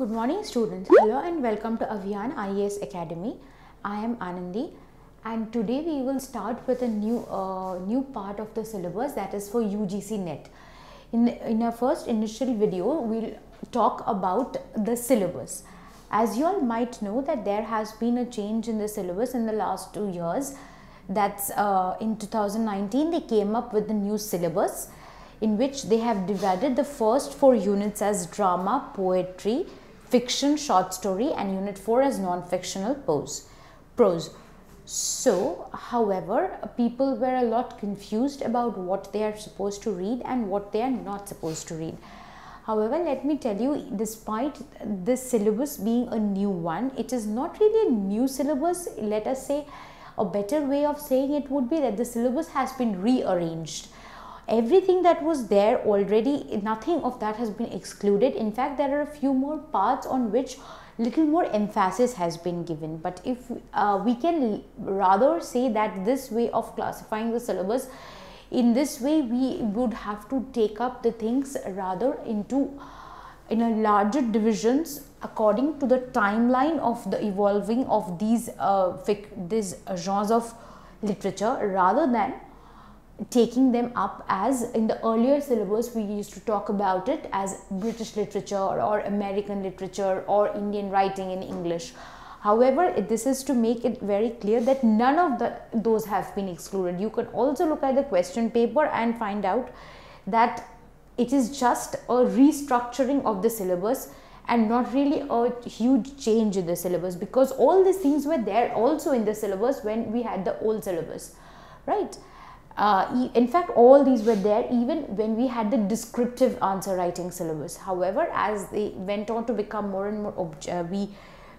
Good morning students. Hello and welcome to Avian IAS Academy. I am Anandi and today we will start with a new part of the syllabus, that is for UGC NET. In our first initial video, we'll talk about the syllabus. As you all might know that there has been a change in the syllabus in the last 2 years. That's in 2019 they came up with the new syllabus, in which they have divided the first 4 units as drama, poetry, fiction, short story, and unit 4 as non-fictional prose. So, however, people were a lot confused about what they are supposed to read and what they are not supposed to read. However, let me tell you, despite this syllabus being a new one, it is not really a new syllabus. Let us say, a better way of saying it would be that the syllabus has been rearranged. Everything that was there already, nothing of that has been excluded. In fact, there are a few more parts on which little more emphasis has been given. But if we can rather say that this way of classifying the syllabus, in this way we would have to take up the things rather in a larger divisions according to the timeline of the evolving of these genres of literature, rather than taking them up as in the earlier syllabus we used to talk about it as British literature or American literature or Indian writing in English. However, this is to make it very clear that none of those have been excluded. You can also look at the question paper and find out that it is just a restructuring of the syllabus and not really a huge change in the syllabus, because all these things were there also in the syllabus when we had the old syllabus, right? In fact, all these were there even when we had the descriptive answer writing syllabus. However, as they went on to become more and more, we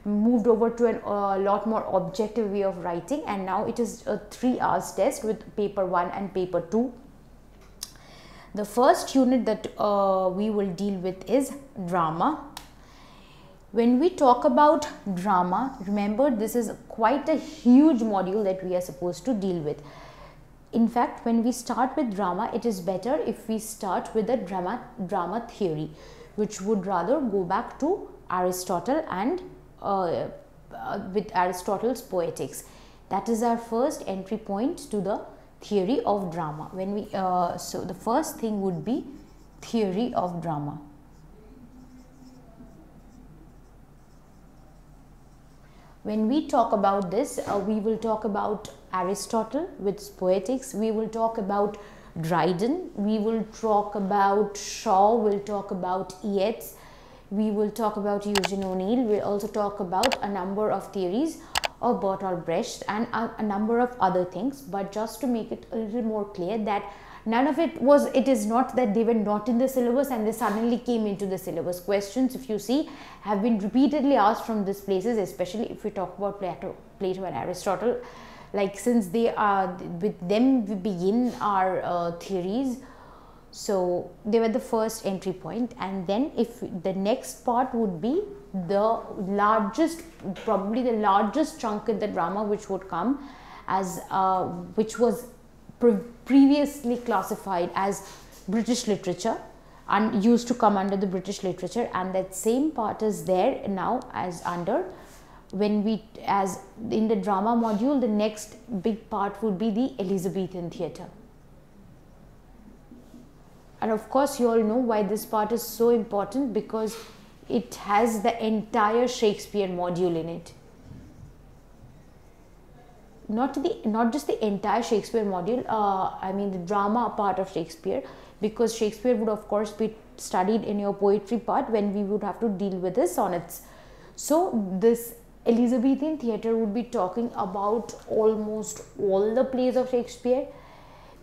moved over to a lot more objective way of writing, and now it is a 3 hours test with paper 1 and paper 2. The first unit that we will deal with is drama. When we talk about drama, remember this is quite a huge module that we are supposed to deal with. In fact, when we start with drama, it is better if we start with the drama theory, which would rather go back to Aristotle and with Aristotle's Poetics. That is our first entry point to the theory of drama. When we so the first thing would be theory of drama. When we talk about this, we will talk about Aristotle with Poetics, we will talk about Dryden, we will talk about Shaw, we'll talk about Yeats, we will talk about Eugene O'Neill, we'll also talk about a number of theories of Bertolt Brecht and a number of other things. But just to make it a little more clear that none of it is not that they were not in the syllabus and they suddenly came into the syllabus. Questions, if you see, have been repeatedly asked from these places, especially if we talk about Plato and Aristotle. Like, since they are with them we begin our theories, so they were the first entry point. And then if the next part would be the largest, probably the largest chunk in the drama, which would come as which was previously classified as British literature and used to come under the British literature, and that same part is there now as under, when we, as in the drama module, the next big part would be the Elizabethan theatre. And of course you all know why this part is so important, because it has the entire Shakespeare module in it. Not just the entire Shakespeare module, I mean the drama part of Shakespeare, because Shakespeare would of course be studied in your poetry part when we would have to deal with his sonnets. So this Elizabethan theatre would be talking about almost all the plays of Shakespeare.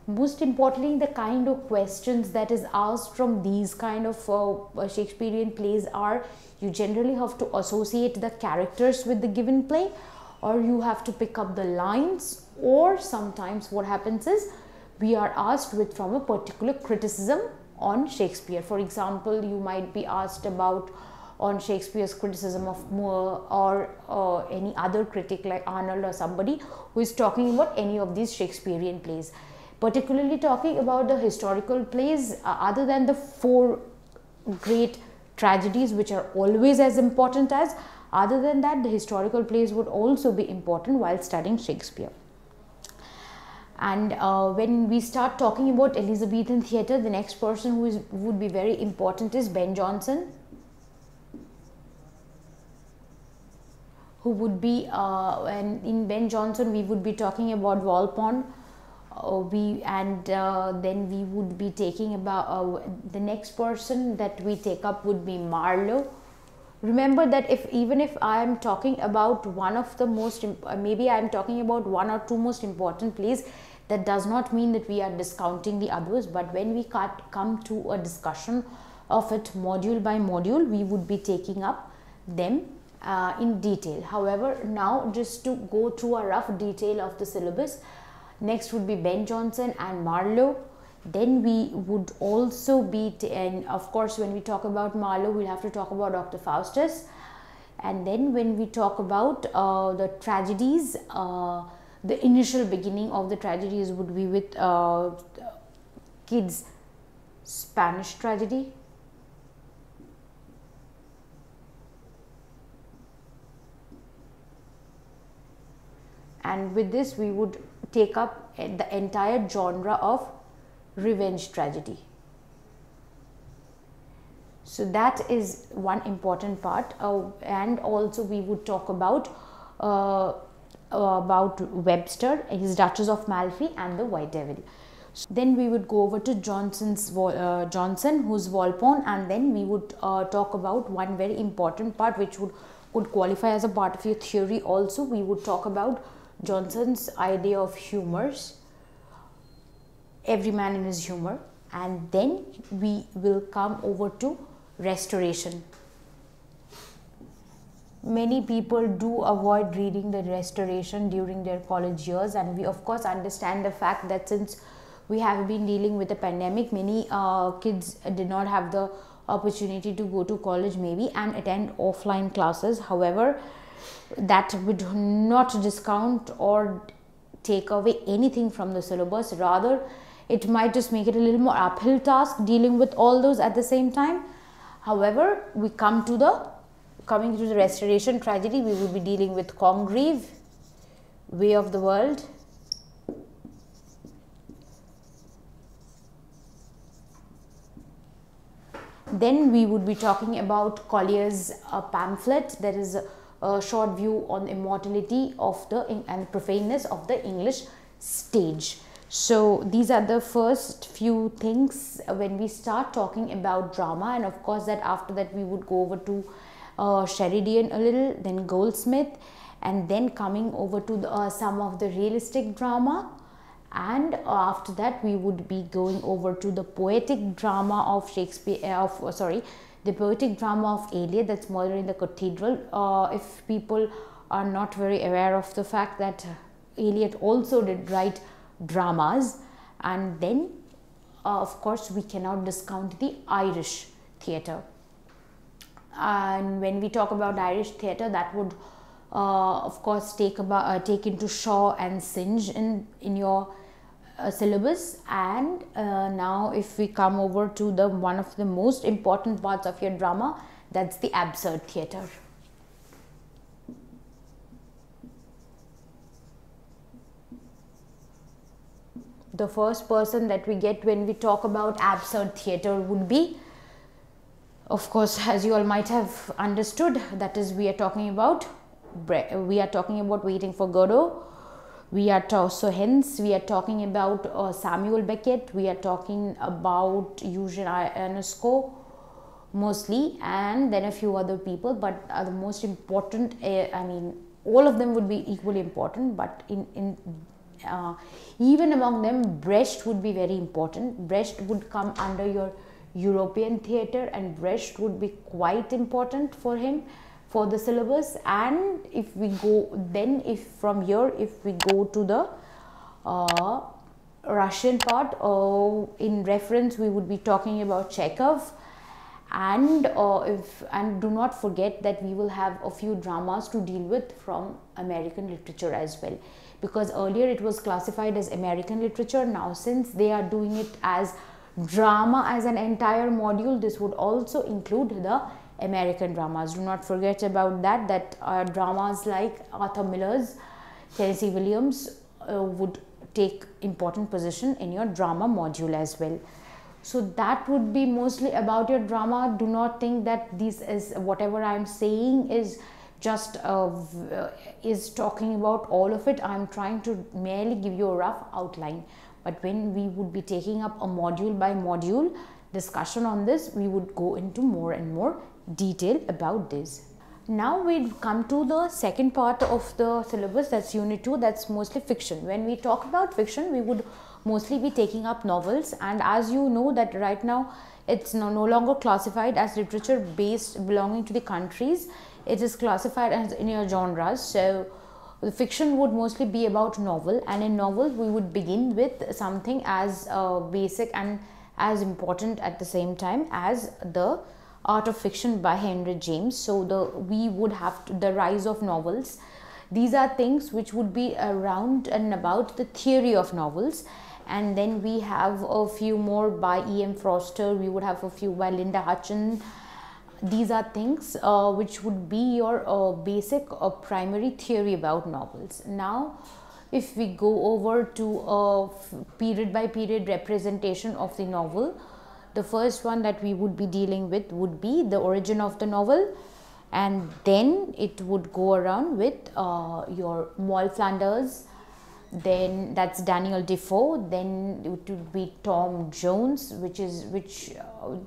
Most importantly, the kind of questions that is asked from these kind of Shakespearean plays are, you generally have to associate the characters with the given play, or you have to pick up the lines, or sometimes what happens is we are asked from a particular criticism on Shakespeare. For example, you might be asked about on Shakespeare's criticism of Moore, or any other critic like Arnold or somebody who is talking about any of these Shakespearean plays. Particularly talking about the historical plays, other than the 4 great tragedies, which are always as important as. Other than that, the historical plays would also be important while studying Shakespeare. And when we start talking about Elizabethan theatre, the next person who would be very important is Ben Jonson, who would be, and in Ben Jonson we would be talking about Walpole, then we would be taking about the next person that we take up would be Marlowe. Remember that even if I am talking about one of the most, maybe I am talking about one or two most important plays, that does not mean that we are discounting the others. But when we come to a discussion of it module by module, we would be taking up them in detail. However, now just to go through a rough detail of the syllabus, next would be Ben Jonson and Marlowe. Then we would also be, and of course when we talk about Marlowe, we'll have to talk about Dr. Faustus. And then when we talk about the tragedies, the initial beginning of the tragedies would be with Kidd's Spanish tragedy. And with this we would take up the entire genre of revenge tragedy. So that is one important part. And also we would talk about Webster, his Duchess of Malfi and the White Devil. Then we would go over to Jonson, who's Walpole, and then we would talk about one very important part which could qualify as a part of your theory also. We would talk about Jonson's idea of humors, every man in his humor, and then we will come over to Restoration. Many people do avoid reading the Restoration during their college years, and we of course understand the fact that since we have been dealing with a pandemic, many kids did not have the opportunity to go to college maybe and attend offline classes. However, that would not discount or take away anything from the syllabus. Rather, it might just make it a little more uphill task dealing with all those at the same time. However, coming to the Restoration tragedy, we will be dealing with Congreve, Way of the World, then we would be talking about Collier's pamphlet, that is a short view on immortality of and profaneness of the English stage. So these are the first few things when we start talking about drama, and of course that after that we would go over to Sheridan a little, then Goldsmith, and then coming over to some of the realistic drama, and after that we would be going over to the poetic drama of Shakespeare, the poetic drama of Eliot, that's Murder in the Cathedral. If people are not very aware of the fact that Eliot also did write dramas. And then of course we cannot discount the Irish theatre. And when we talk about Irish theatre, that would of course take into Shaw and Synge in your syllabus. And now if we come over to the one of the most important parts of your drama, that's the absurd theatre. The first person that we get when we talk about absurd theatre would be, of course, as you all might have understood, that is we are talking about Waiting for Godot. We are we are talking about Samuel Beckett. We are talking about Eugene Ionesco mostly, and then a few other people. But the most important, all of them would be equally important, but even among them, Brecht would be very important. Brecht would come under your European theatre, and Brecht would be quite important for him for the syllabus. And if we go then, if we go to the Russian part, in reference we would be talking about Chekhov, and do not forget that we will have a few dramas to deal with from American literature as well, because earlier it was classified as American literature. Now since they are doing it as drama as an entire module, this would also include the American dramas. Do not forget about that dramas like Arthur Miller's, Tennessee Williams would take important position in your drama module as well. So that would be mostly about your drama. Do not think that this is whatever I am saying is just is talking about all of it. I am trying to merely give you a rough outline. But when we would be taking up a module by module discussion on this, we would go into more and more detail about this. Now we come to the second part of the syllabus, that's unit 2, that's mostly fiction. When we talk about fiction, we would mostly be taking up novels, and as you know that right now it's no longer classified as literature based belonging to the countries. It is classified as in your genres. So the fiction would mostly be about novel, and in novel we would begin with something as basic and as important at the same time as the Art of Fiction by Henry James. So we would have the rise of novels. These are things which would be around and about the theory of novels. And then we have a few more by E.M. Forster. We would have a few by Linda Hutcheon. These are things which would be your basic or primary theory about novels. Now, if we go over to a period by period representation of the novel, the first one that we would be dealing with would be the origin of the novel, and then it would go around with your Moll Flanders, then that's Daniel Defoe, then it would be Tom Jones, which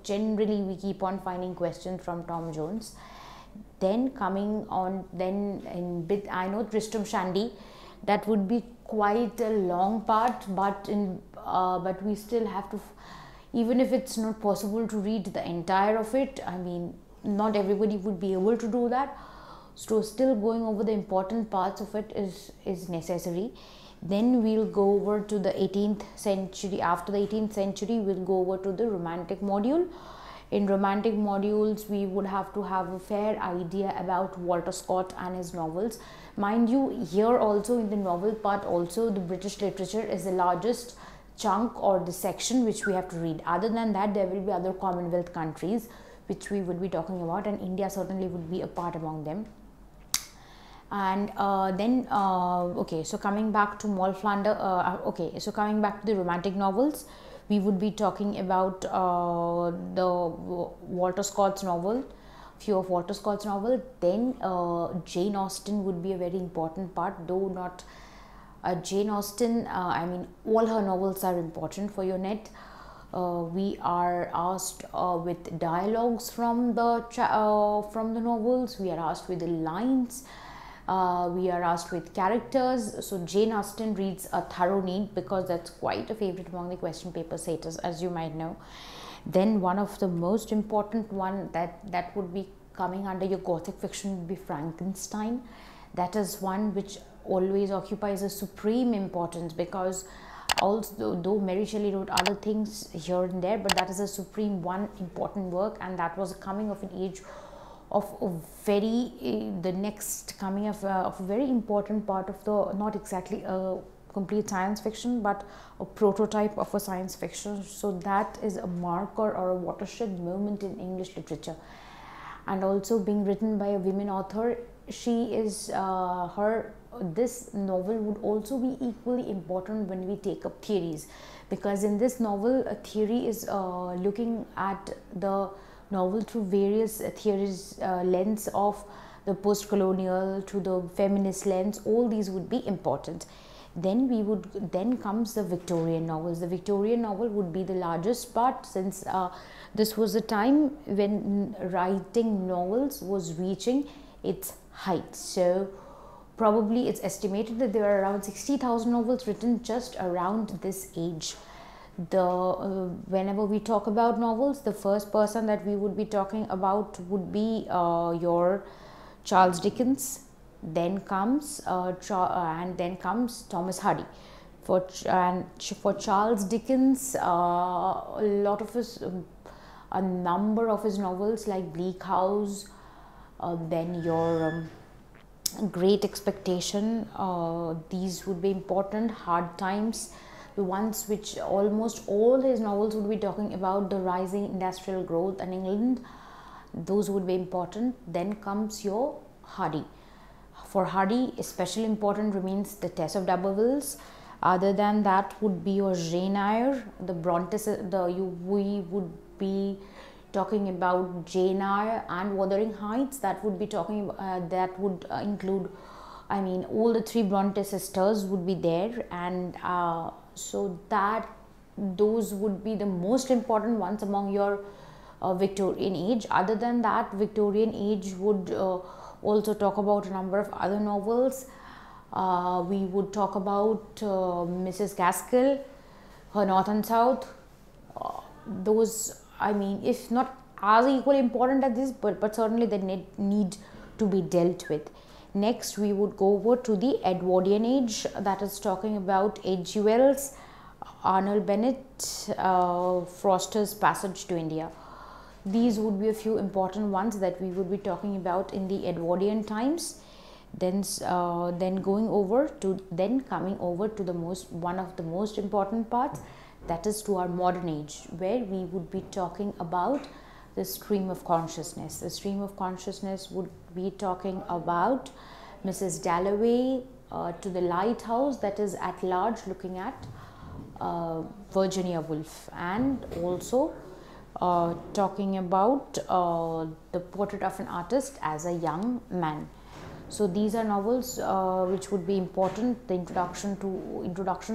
generally we keep on finding questions from Tom Jones. Then coming on, then in bit I know Tristram Shandy, that would be quite a long part, but we still have to, even if it's not possible to read the entire of it, I mean not everybody would be able to do that, so still going over the important parts of it is necessary. Then we'll go over to the 18th century. After the 18th century, we'll go over to the romantic module. In romantic modules, we would have to have a fair idea about Walter Scott and his novels. Mind you, here also in the novel part also, the British literature is the largest chunk or the section which we have to read. Other than that, there will be other Commonwealth countries which we would be talking about, and India certainly would be a part among them. And then okay, so coming back to Moll Flanders, okay, so coming back to the romantic novels, we would be talking about the Walter Scott's novel, few of Walter Scott's novel. Then Jane Austen would be a very important part, though not Jane Austen, I mean all her novels are important for your net. We are asked with dialogues from the novels, we are asked with the lines, we are asked with characters. So Jane Austen reads a thorough need, because that's quite a favorite among the question paper setters, as you might know. Then one of the most important one that would be coming under your Gothic fiction would be Frankenstein. That is one which always occupies a supreme importance, because also though Mary Shelley wrote other things here and there, but that is a supreme one important work, and that was a coming of an age of a very the next coming of a very important part of the, not exactly a complete science fiction, but a prototype of a science fiction. So that is a marker or a watershed moment in English literature, and also being written by a women author. She is this novel would also be equally important when we take up theories, because in this novel a theory is looking at the novel through various theories, lens of the post-colonial to the feminist lens. All these would be important. Then comes the Victorian novels. The Victorian novel would be the largest part, since this was the time when writing novels was reaching its height. So probably it's estimated that there are around 60,000 novels written just around this age. Whenever we talk about novels, the first person that we would be talking about would be your Charles Dickens. Then comes Thomas Hardy. For Charles Dickens, a number of his novels like Bleak House, then your Great Expectation, these would be important. Hard Times, the ones which almost all his novels would be talking about the rising industrial growth in England. Those would be important. Then comes your Hardy. For Hardy, especially important remains the Tess of D'Urbervilles. Other than that would be your Jane Eyre, the Brontes. We would be talking about Jane Eyre and Wuthering Heights. That would be talking. That would include, I mean, all the three Bronte sisters would be there, and so that those would be the most important ones among your Victorian age. Other than that, Victorian age would also talk about a number of other novels. We would talk about Mrs. Gaskell, her North and South. Those, I mean, if not as equally important as this, but certainly they need to be dealt with. Next, we would go over to the Edwardian age, that is talking about H.G. Wells, Arnold Bennett, Foster's Passage to India. These would be a few important ones that we would be talking about in the Edwardian times. Then coming over to the one of the most important parts, that is to our modern age, where we would be talking about the stream of consciousness. The stream of consciousness would be talking about Mrs. Dalloway, to the lighthouse, that is at large, looking at Virginia Woolf, and also talking about the portrait of an artist as a young man. So these are novels which would be important. The introduction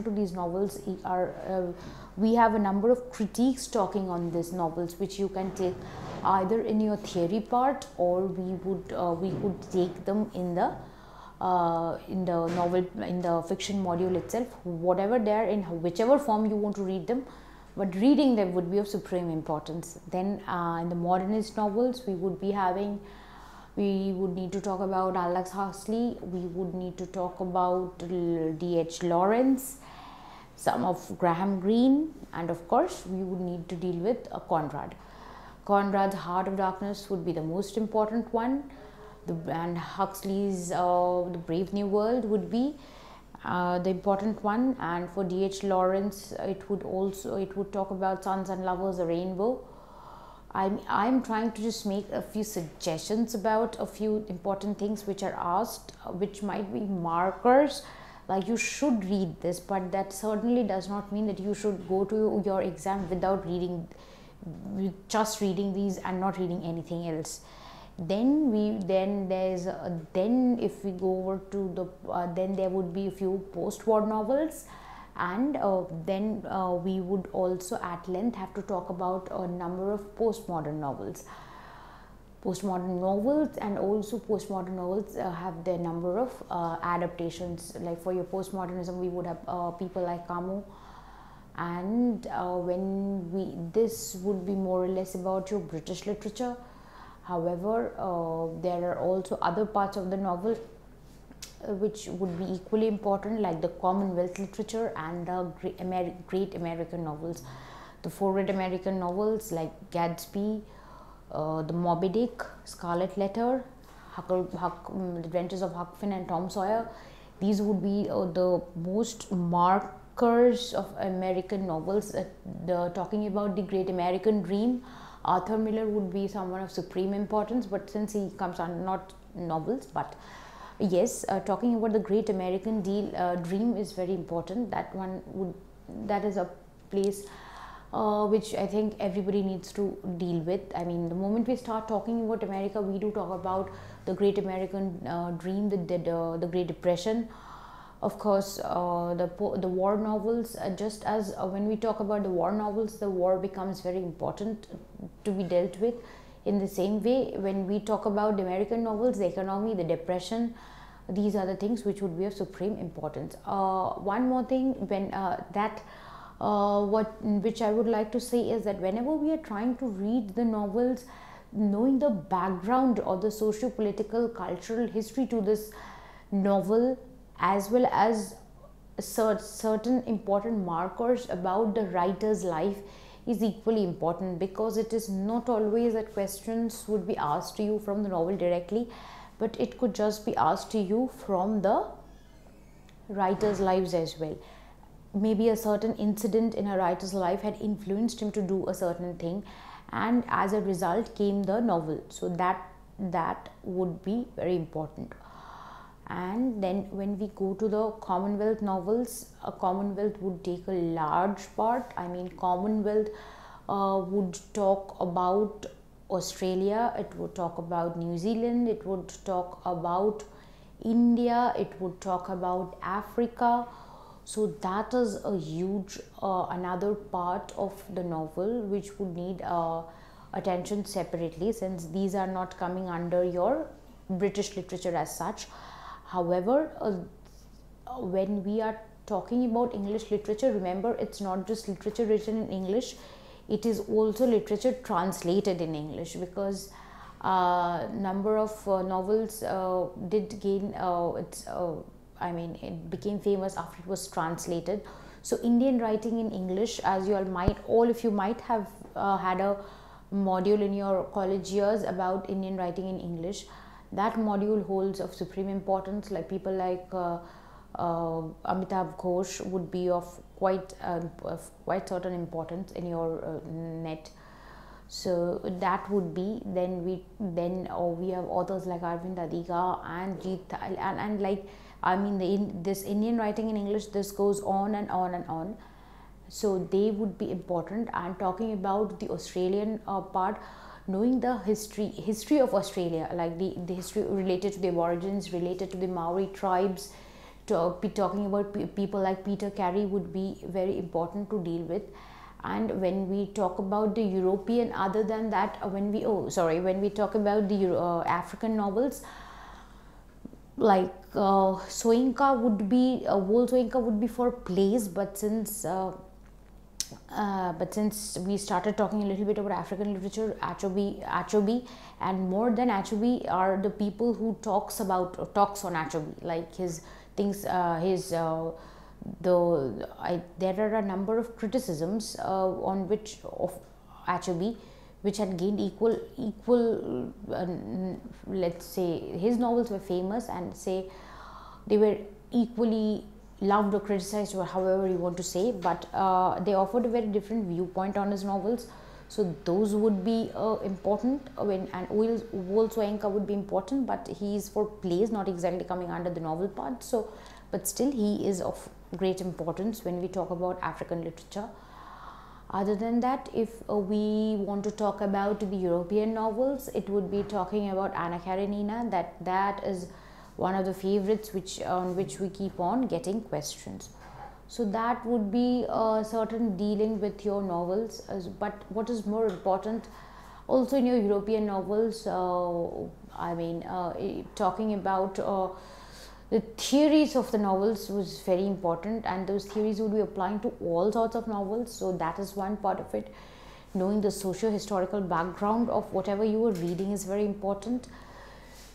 to these novels are we have a number of critiques talking on these novels, which you can take either in your theory part, or we could take them in the fiction module itself. Whatever they are, in whichever form you want to read them, but reading them would be of supreme importance. Then in the modernist novels, we would need to talk about Aldous Huxley, we would need to talk about D.H. Lawrence, some of Graham Greene, and of course we would need to deal with Conrad. Conrad's Heart of Darkness would be the most important one, and Huxley's The Brave New World would be the important one. And for D.H. Lawrence, it would talk about Sons and Lovers, The Rainbow. I'm trying to just make a few suggestions about a few important things which are asked, which might be markers, like you should read this, but that certainly does not mean that you should go to your exam without just reading these and not reading anything else. Then if we go over to the then there would be a few post-war novels, and then we would also at length have to talk about a number of postmodern novels. Postmodern novels and also postmodern novels have their number of adaptations. Like for your postmodernism, we would have people like Camus, and this would be more or less about your British literature. However, there are also other parts of the novel which would be equally important, like the Commonwealth literature and the great American novels. The four great American novels like Gatsby, the Moby Dick, Scarlet Letter, The Adventures of Huck Finn and Tom Sawyer. These would be the most markers of American novels. Talking about the great American dream, Arthur Miller would be someone of supreme importance, but since he comes on not novels, but yes, talking about the great American dream is very important. That is a place which I think everybody needs to deal with. I mean, the moment we start talking about America, we do talk about the great American dream, the Great Depression. Of course, the war novels, just as when we talk about the war novels, the war becomes very important to be dealt with. In the same way, when we talk about the American novels, the economy, the depression, these are the things which would be of supreme importance. One more thing, which I would like to say is that whenever we are trying to read the novels, knowing the background or the socio-political, cultural history to this novel, as well as certain important markers about the writer's life, is equally important, because it is not always that questions would be asked to you from the novel directly, but it could just be asked to you from the writer's lives as well. maybe a certain incident in a writer's life had influenced him to do a certain thing, and as a result came the novel. So that would be very important. And then when we go to the Commonwealth novels, a Commonwealth would take a large part. I mean, Commonwealth would talk about Australia, it would talk about New Zealand, it would talk about India, it would talk about Africa. So that is a huge another part of the novel which would need attention separately, since these are not coming under your British literature as such. However, when we are talking about English literature, remember, it's not just literature written in English, it is also literature translated in English, because number of novels did gain it became famous after it was translated. So Indian writing in English, as you all of you might have had a module in your college years about Indian writing in English. That module holds of supreme importance. Like people like Amitabh Ghosh would be of quite importance in your net. So that would be, then we have authors like Arvind Adiga and and like, I mean, this Indian writing in English, this goes on and on and on. So they would be important. And talking about the Australian part, knowing the history of Australia, like the history related to the origins, related to the Maori tribes, talking about people like Peter Carey would be very important to deal with. And when we talk about the European, other than that, when we talk about the African novels, like Soyinka would be, Wole Soyinka would be for plays, but since we started talking a little bit about African literature, Achobe, and more than Achobe are the people who talks on Achobe, like his things, there are a number of criticisms on which of Achobe, which had gained equal let's say his novels were famous, and say they were equally loved or criticized, or however you want to say, but they offered a very different viewpoint on his novels. So those would be important. And Wole Soyinka would be important, but he is for plays, not exactly coming under the novel part. So, but still he is of great importance when we talk about African literature. Other than that, if we want to talk about the European novels, it would be talking about Anna Karenina. That is one of the favorites on which we keep on getting questions. So that would be certain dealing with your novels. But what is more important, also in your European novels, talking about the theories of the novels was very important, and those theories would be applying to all sorts of novels. So that is one part of it. Knowing the socio-historical background of whatever you are reading is very important.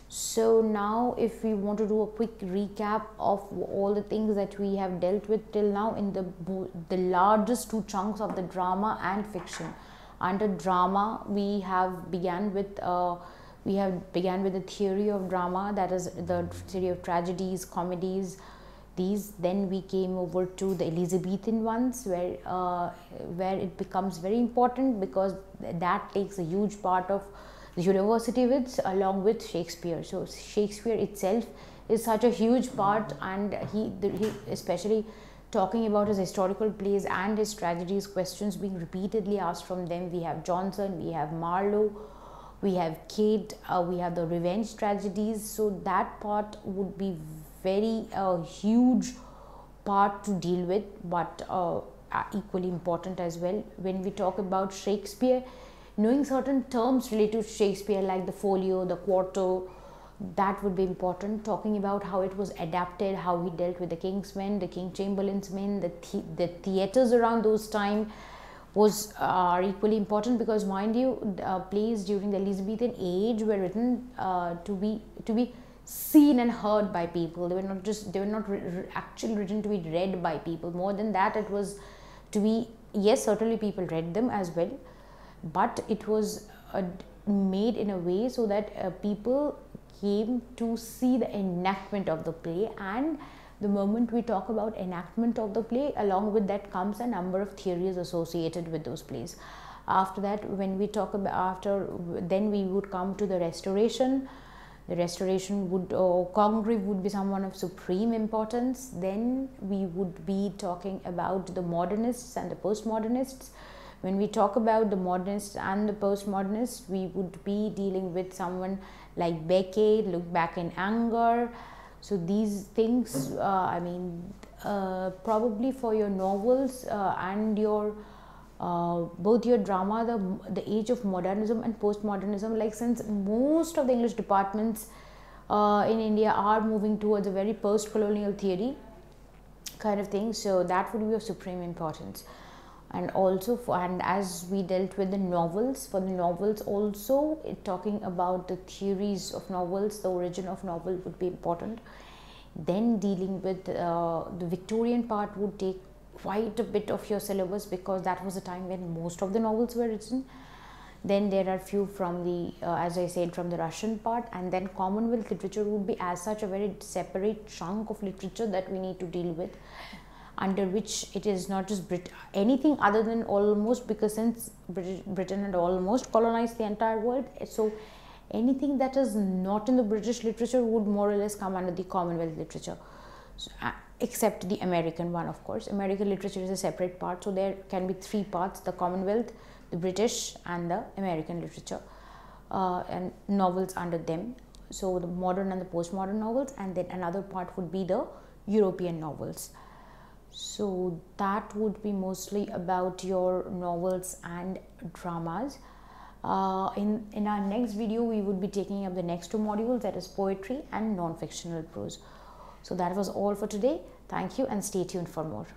So now, if we want to do a quick recap of all the things that we have dealt with till now in the largest two chunks of the drama and fiction. Under drama, we have began with the theory of drama, that is the theory of tragedies, comedies. Then we came over to the Elizabethan ones, where it becomes very important, because that takes a huge part of the university wits along with Shakespeare. So Shakespeare itself is such a huge part, and he especially talking about his historical plays and his tragedies, questions being repeatedly asked from them. We have Johnson, we have Marlowe, we have Kate, we have the revenge tragedies. So that part would be very huge part to deal with, but equally important as well. When we talk about Shakespeare, knowing certain terms related to Shakespeare, like the folio, the quarto, that would be important. Talking about how it was adapted, how he dealt with the King's Men, the King Chamberlain's Men, the theatres around those time are equally important, because mind you, plays during the Elizabethan age were written to be seen and heard by people. They were not actually written to be read by people. More than that, it was to be, yes, certainly people read them as well, but it was made in a way so that people came to see the enactment of the play, and the moment we talk about enactment of the play, along with that comes a number of theories associated with those plays. After that, when we talk about then we would come to the restoration. The restoration would, Congreve would be someone of supreme importance. Then we would be talking about the modernists and the postmodernists. When we talk about the modernists and the postmodernists, we would be dealing with someone like Beckett, Look Back in Anger. So these things, probably for your novels and your both your drama, the age of modernism and postmodernism, like since most of the English departments in India are moving towards a very post-colonial theory kind of thing, so that would be of supreme importance. And also, and as we dealt with the novels, for the novels also, talking about the theories of novels, the origin of novel would be important. Then dealing with the Victorian part would take quite a bit of your syllabus, because that was a time when most of the novels were written. Then there are few from the, as I said, from the Russian part, and then Commonwealth literature would be as such a very separate chunk of literature that we need to deal with, under which it is not just anything other than almost, because since Britain had almost colonized the entire world, so anything that is not in the British literature would more or less come under the Commonwealth literature. So, except the American one, of course. American literature is a separate part, so there can be three parts: the Commonwealth, the British, and the American literature, and novels under them. So the modern and the postmodern novels, and then another part would be the European novels. So that would be mostly about your novels and dramas. In our next video, we would be taking up the next two modules, that is poetry and non-fictional prose. So that was all for today. Thank you, and stay tuned for more.